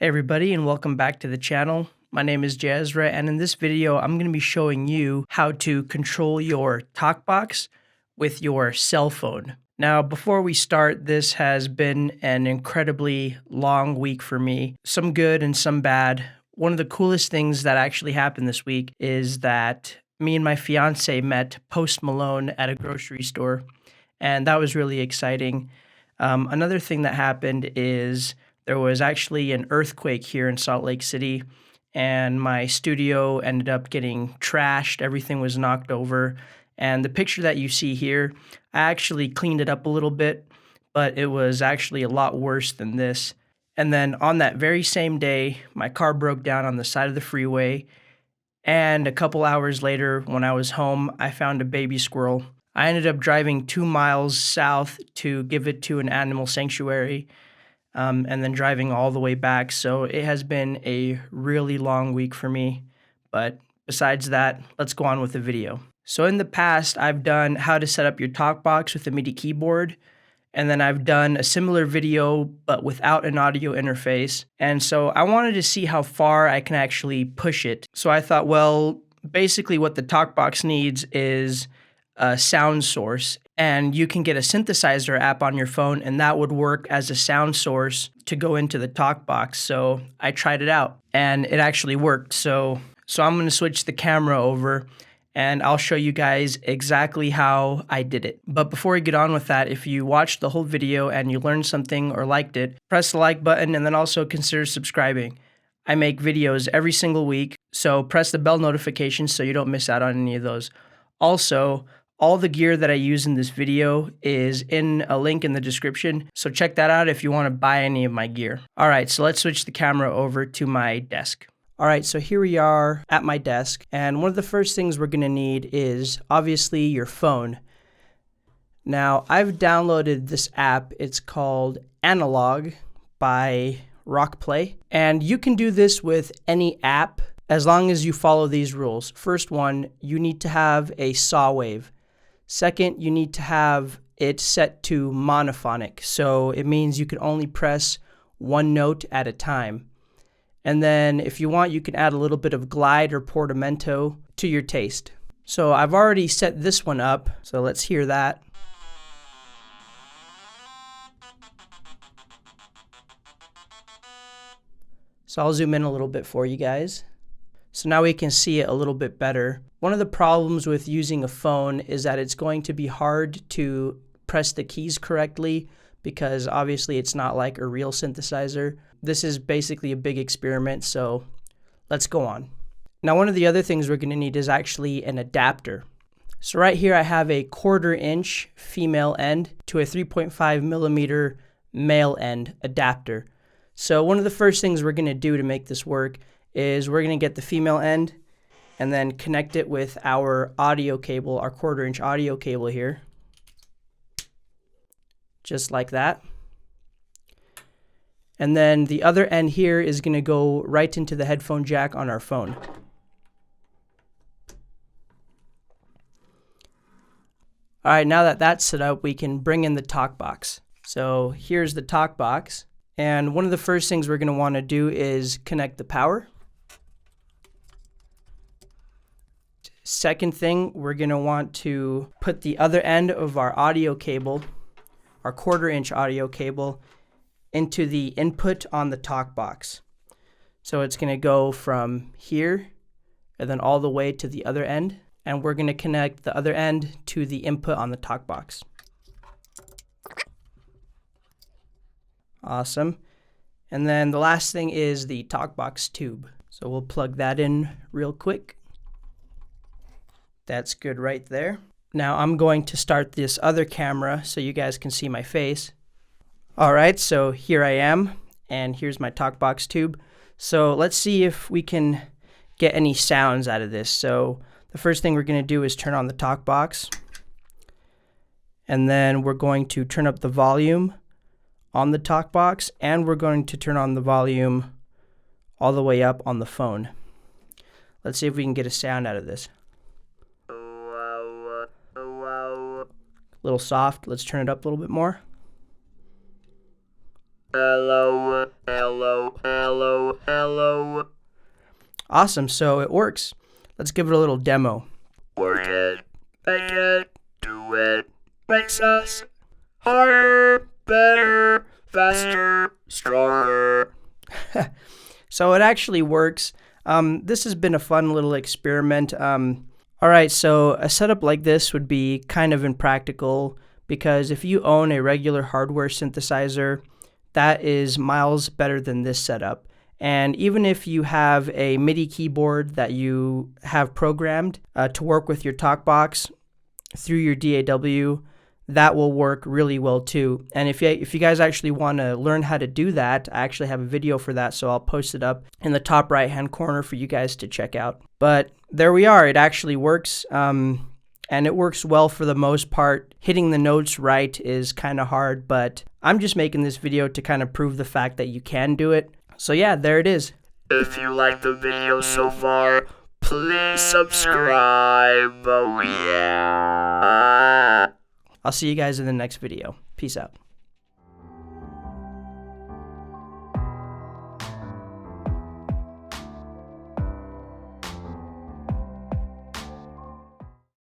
Hey everybody, and welcome back to the channel. My name is Jezra, and in this video I'm going to be showing you how to control your TalkBox with your cell phone. Now, before we start, this has been an incredibly long week for me, some good and some bad. One of the coolest things that actually happened this week is that me and my fiance met Post Malone at a grocery store, and that was really exciting. Another thing that happened is there was actually an earthquake here in Salt Lake City, and my studio ended up getting trashed. Everything was knocked over. And the picture that you see here, I actually cleaned it up a little bit, but it was actually a lot worse than this. And then on that very same day, my car broke down on the side of the freeway. And a couple hours later, when I was home, I found a baby squirrel. I ended up driving 2 miles south to give it to an animal sanctuary. And then driving all the way back. So it has been a really long week for me. But besides that, let's go on with the video. So in the past, I've done how to set up your TalkBox with a MIDI keyboard. And then I've done a similar video, but without an audio interface. And so I wanted to see how far I can actually push it. So I thought, well, basically what the TalkBox needs is a sound source. And you can get a synthesizer app on your phone, and that would work as a sound source to go into the TalkBox. So I tried it out, and it actually worked. So I'm going to switch the camera over, and I'll show you guys exactly how I did it. But before we get on with that, if you watched the whole video and you learned something or liked it, press the like button and then also consider subscribing. I make videos every single week, so press the bell notification so you don't miss out on any of those. Also, all the gear that I use in this video is in a link in the description, so check that out if you want to buy any of my gear. Alright, so let's switch the camera over to my desk. Alright, so here we are at my desk, and one of the first things we're going to need is obviously your phone. Now, I've downloaded this app. It's called Analog by Rockplay, and you can do this with any app as long as you follow these rules. First one, you need to have a saw wave. Second, you need to have it set to monophonic, so it means you can only press one note at a time. And then if you want, you can add a little bit of glide or portamento to your taste. So I've already set this one up, so let's hear that. So I'll zoom in a little bit for you guys. So now we can see it a little bit better. One of the problems with using a phone is that it's going to be hard to press the keys correctly because obviously it's not like a real synthesizer. This is basically a big experiment, so let's go on. Now, one of the other things we're going to need is actually an adapter. So right here I have a 1/4 inch female end to a 3.5 millimeter male end adapter. So one of the first things we're going to do to make this work is we're going to get the female end and then connect it with our audio cable, our 1/4 inch audio cable here. Just like that. And then the other end here is going to go right into the headphone jack on our phone. Alright, now that that's set up, we can bring in the TalkBox. So here's the TalkBox. And one of the first things we're going to want to do is connect the power. Second thing, we're going to want to put the other end of our audio cable, our 1/4 inch audio cable, into the input on the TalkBox. So it's going to go from here and then all the way to the other end. And we're going to connect the other end to the input on the TalkBox. Awesome. And then the last thing is the TalkBox tube. So we'll plug that in real quick. That's good right there. Now I'm going to start this other camera so you guys can see my face. Alright, so here I am, and here's my TalkBox tube. So let's see if we can get any sounds out of this. So the first thing we're going to do is turn on the TalkBox. And then we're going to turn up the volume on the TalkBox, and we're going to turn on the volume all the way up on the phone. Let's see if we can get a sound out of this. A little soft. Let's turn it up a little bit more. Hello, hello, hello. Awesome, so it works. Let's give it a little demo. Work it, make it, do it, makes us harder, better, faster, stronger. So it actually works. This has been a fun little experiment. All right, so a setup like this would be kind of impractical because if you own a regular hardware synthesizer, that is miles better than this setup. And even if you have a MIDI keyboard that you have programmed to work with your TalkBox through your DAW, that will work really well too. And if you guys actually want to learn how to do that, I actually have a video for that, so I'll post it up in the top right hand corner for you guys to check out. But there we are, it actually works, and it works well for the most part. Hitting the notes right is kind of hard, but I'm just making this video to kind of prove the fact that you can do it. So yeah, there it is. If you like the video so far, please subscribe. Oh yeah. I'll see you guys in the next video. Peace out.